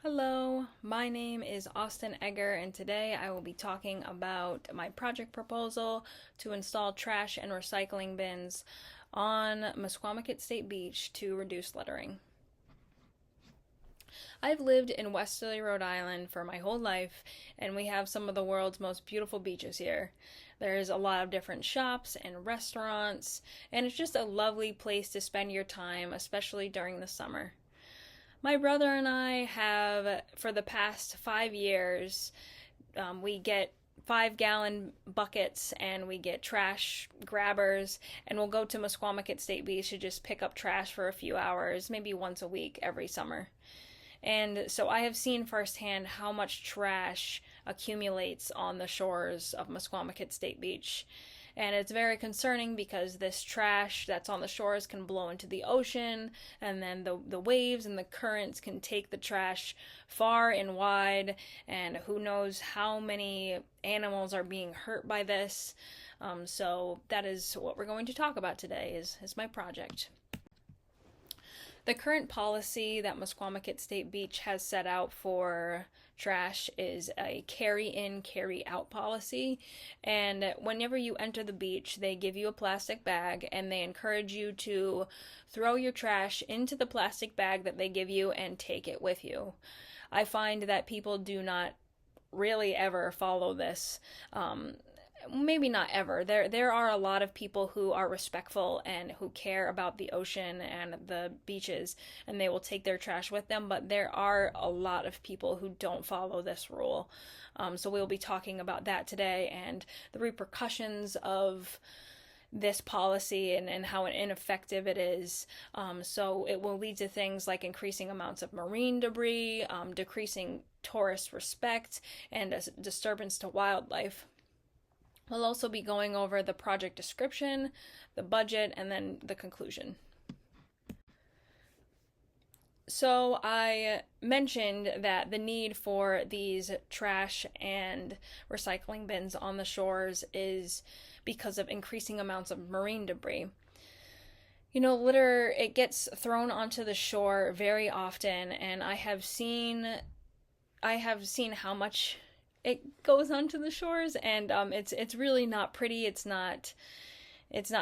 Hello, my name is Austin Egger, and today I will be talking about my project proposal to install trash and recycling bins on Mesquamacut State Beach to reduce littering. I've lived in Westerly, Rhode Island for my whole life, and we have some of the world's most beautiful beaches here. There's a lot of different shops and restaurants, and it's just a lovely place to spend your time, especially during the summer. My brother and I have, for the past 5 years, we get 5 gallon buckets and we get trash grabbers, and we'll go to Mesquamacut State Beach to just pick up trash for a few hours, maybe once a week every summer. And so I have seen firsthand how much trash accumulates on the shores of Mesquamacut State Beach. And it's very concerning because this trash that's on the shores can blow into the ocean, and then the waves and the currents can take the trash far and wide, and who knows how many animals are being hurt by this. So that is what we're going to talk about today is my project. The current policy that Mesquamacut State Beach has set out for trash is a carry in, carry out policy. And whenever you enter the beach, they give you a plastic bag and they encourage you to throw your trash into the plastic bag that they give you and take it with you. I find that people do not really ever follow this. Maybe not ever. There are a lot of people who are respectful and who care about the ocean and the beaches, and they will take their trash with them, but there are a lot of people who don't follow this rule. So we'll be talking about that today and the repercussions of this policy and how ineffective it is. So it will lead to things like increasing amounts of marine debris, decreasing tourist respect, and a disturbance to wildlife. We'll also be going over the project description, the budget, and then the conclusion. So I mentioned that the need for these trash and recycling bins on the shores is because of increasing amounts of marine debris. You know, litter, it gets thrown onto the shore very often, and I have seen how much it goes onto the shores, and it's really not pretty. It's not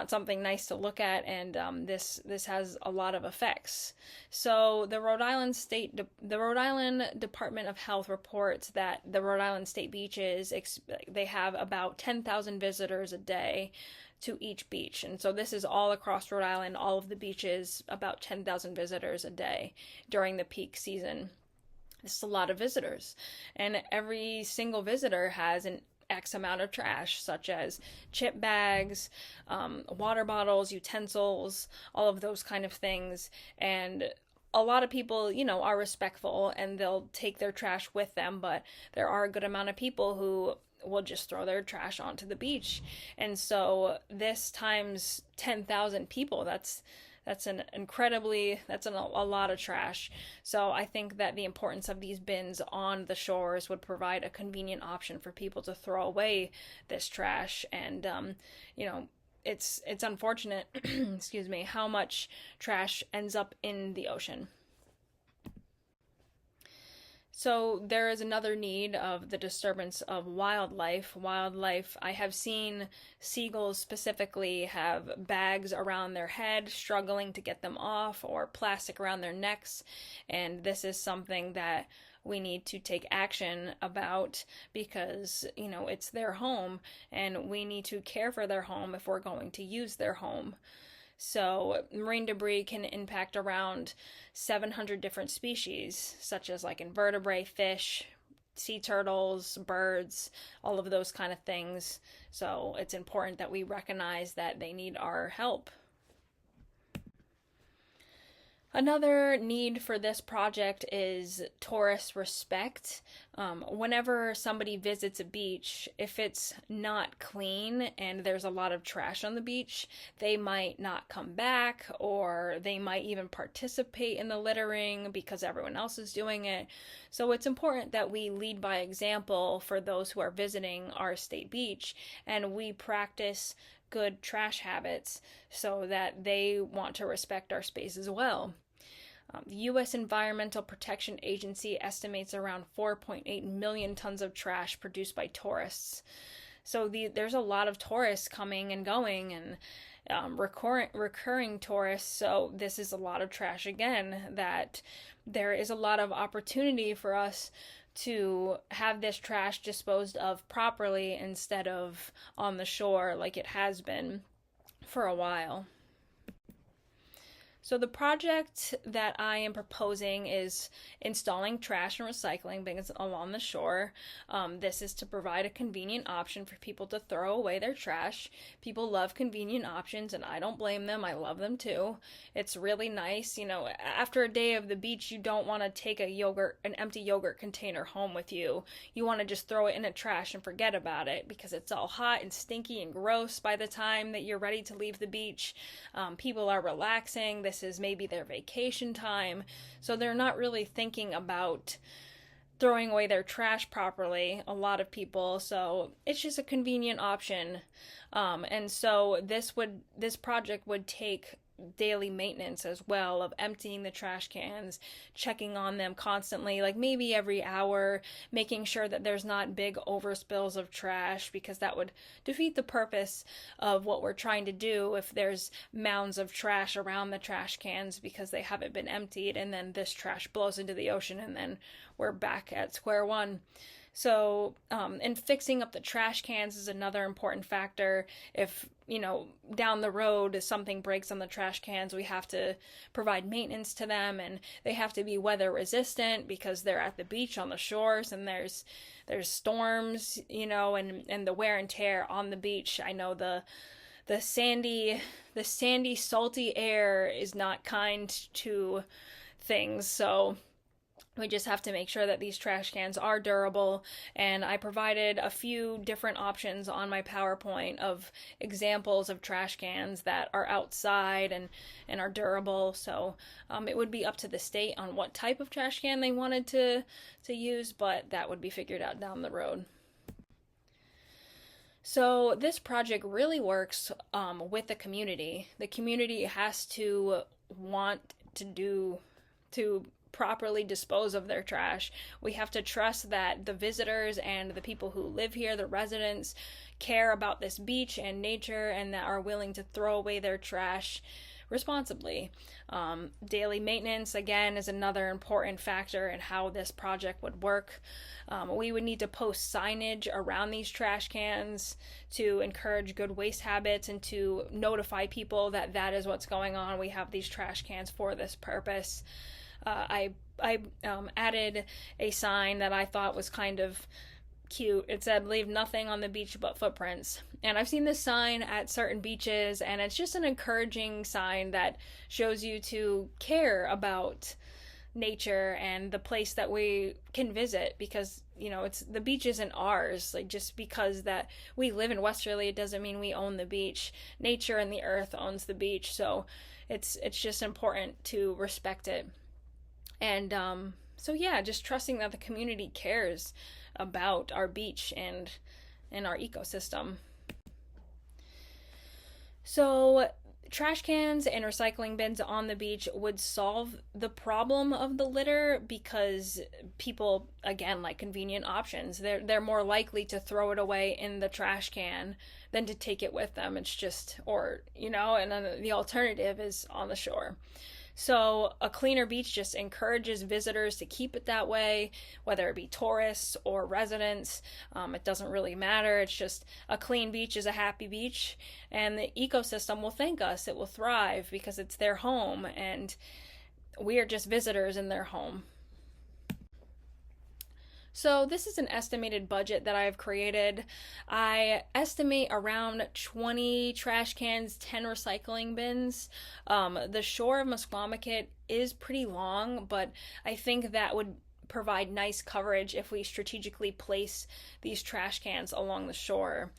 something nice to look at, and this has a lot of effects. So the Rhode Island Department of Health reports that the Rhode Island State beaches, they have about 10,000 visitors a day to each beach. And so this is all across Rhode Island, all of the beaches, about 10,000 visitors a day during the peak season. This is a lot of visitors, and every single visitor has an X amount of trash, such as chip bags, water bottles, utensils, all of those kind of things. And a lot of people, are respectful and they'll take their trash with them, but there are a good amount of people who will just throw their trash onto the beach. And so this times 10,000 people, that's a lot of trash. So I think that the importance of these bins on the shores would provide a convenient option for people to throw away this trash. And it's unfortunate, excuse me, how much trash ends up in the ocean. So there is another need of the disturbance of wildlife. I have seen seagulls specifically have bags around their head, struggling to get them off, or plastic around their necks. And this is something that we need to take action about because, it's their home and we need to care for their home if we're going to use their home. So marine debris can impact around 700 different species, such as like invertebrate fish, sea turtles, birds, all of those kind of things. So it's important that we recognize that they need our help. Another need for this project is tourist respect. Whenever somebody visits a beach, if it's not clean and there's a lot of trash on the beach, they might not come back, or they might even participate in the littering because everyone else is doing it. So it's important that we lead by example for those who are visiting our state beach, and we practice good trash habits so that they want to respect our space as well. The U.S. Environmental Protection Agency estimates around 4.8 million tons of trash produced by tourists. So there's a lot of tourists coming and going, and recurring tourists. So this is a lot of trash again. That there is a lot of opportunity for us to have this trash disposed of properly instead of on the shore like it has been for a while. So the project that I am proposing is installing trash and recycling bins along the shore. This is to provide a convenient option for people to throw away their trash. People love convenient options, and I don't blame them. I love them too. It's really nice. After a day of the beach, you don't want to take an empty yogurt container home with you. You want to just throw it in the trash and forget about it because it's all hot and stinky and gross by the time that you're ready to leave the beach. People are relaxing. This is maybe their vacation time, so they're not really thinking about throwing away their trash properly, a lot of people, so it's just a convenient option. And so this project would take daily maintenance as well, of emptying the trash cans, checking on them constantly, like maybe every hour, making sure that there's not big overspills of trash, because that would defeat the purpose of what we're trying to do if there's mounds of trash around the trash cans because they haven't been emptied, and then this trash blows into the ocean and then we're back at square one. So, and fixing up the trash cans is another important factor. If, down the road something breaks on the trash cans, we have to provide maintenance to them, and they have to be weather resistant because they're at the beach on the shores, and there's storms, and the wear and tear on the beach. I know the sandy, salty air is not kind to things, so we just have to make sure that these trash cans are durable, and I provided a few different options on my PowerPoint of examples of trash cans that are outside and are durable. So it would be up to the state on what type of trash can they wanted to use, but that would be figured out down the road. So this project really works with the community. The community has to want to properly dispose of their trash. We have to trust that the visitors and the people who live here, the residents, care about this beach and nature, and that are willing to throw away their trash responsibly. Daily maintenance, again, is another important factor in how this project would work. We would need to post signage around these trash cans to encourage good waste habits and to notify people that that is what's going on. We have these trash cans for this purpose. I added a sign that I thought was kind of cute. It said, "Leave nothing on the beach but footprints." And I've seen this sign at certain beaches, and it's just an encouraging sign that shows you to care about nature and the place that we can visit, because it's the beach isn't ours. Like, just because that we live in Westerly, it doesn't mean we own the beach. Nature and the earth owns the beach, so it's just important to respect it. And so yeah, just trusting that the community cares about our beach and our ecosystem. So trash cans and recycling bins on the beach would solve the problem of the litter, because people, again, like convenient options. They're more likely to throw it away in the trash can than to take it with them. It's just, and then the alternative is on the shore. So a cleaner beach just encourages visitors to keep it that way, whether it be tourists or residents. It doesn't really matter. It's just a clean beach is a happy beach, and the ecosystem will thank us. It will thrive because it's their home, and we are just visitors in their home. So this is an estimated budget that I've created. I estimate around 20 trash cans, 10 recycling bins. The shore of Mesquamacut is pretty long, but I think that would provide nice coverage if we strategically place these trash cans along the shore.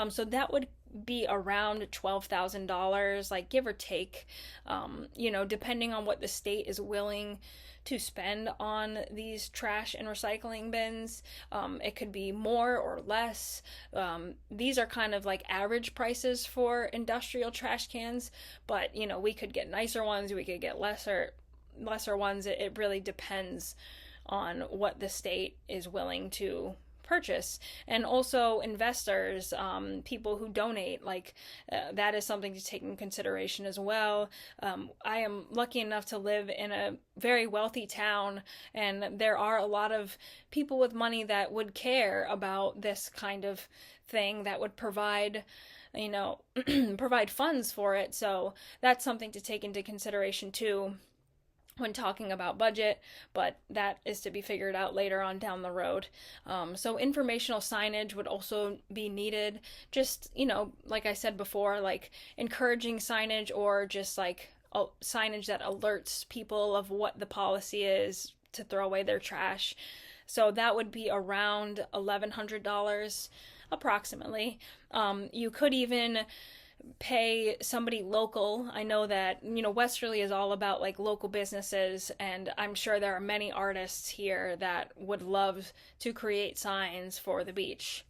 So that would be around $12,000, like give or take, depending on what the state is willing to spend on these trash and recycling bins. It could be more or less. These are kind of like average prices for industrial trash cans, but we could get nicer ones, we could get lesser, lesser ones, it really depends on what the state is willing to purchase. And also investors, people who donate, that is something to take in consideration as well. I am lucky enough to live in a very wealthy town, and there are a lot of people with money that would care about this kind of thing, that would provide provide funds for it. So that's something to take into consideration too when talking about budget, but that is to be figured out later on down the road. So informational signage would also be needed. Just, like I said before, like encouraging signage, or just like signage that alerts people of what the policy is to throw away their trash. So that would be around $1,100 approximately. You could even pay somebody local. I know that, Westerly is all about like local businesses, and I'm sure there are many artists here that would love to create signs for the beach.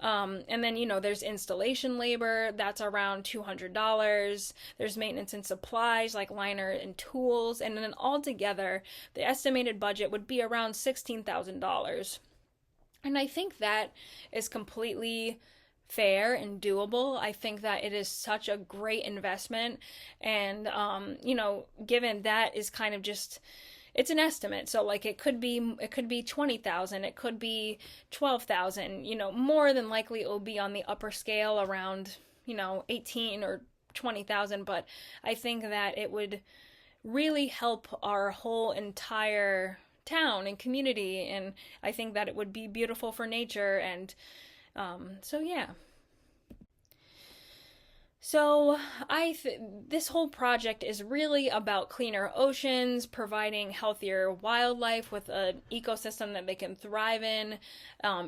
And then, there's installation labor, that's around $200. There's maintenance and supplies like liner and tools, and then altogether, the estimated budget would be around $16,000. And I think that is completely fair and doable. I think that it is such a great investment, and given that is kind of just, it's an estimate. So like it could be 20,000, it could be 12,000. More than likely it will be on the upper scale around 18 or 20,000. But I think that it would really help our whole entire town and community, and I think that it would be beautiful for nature. And so yeah. So this whole project is really about cleaner oceans, providing healthier wildlife with an ecosystem that they can thrive in,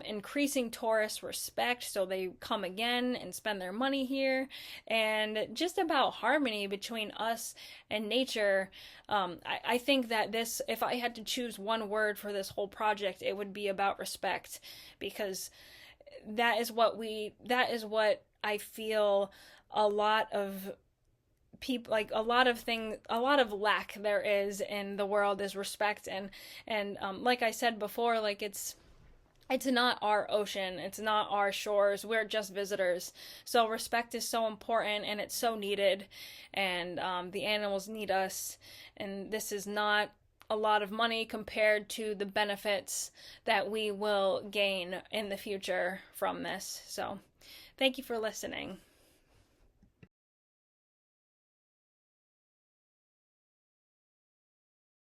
increasing tourist respect so they come again and spend their money here, and just about harmony between us and nature. I think that this, if I had to choose one word for this whole project, it would be about respect, because that is what I feel a lot of people, like a lot of lack there is in the world is respect. And like I said before, like it's not our ocean, it's not our shores, we're just visitors. So respect is so important, and it's so needed, and the animals need us, and this is not a lot of money compared to the benefits that we will gain in the future from this. So thank you for listening.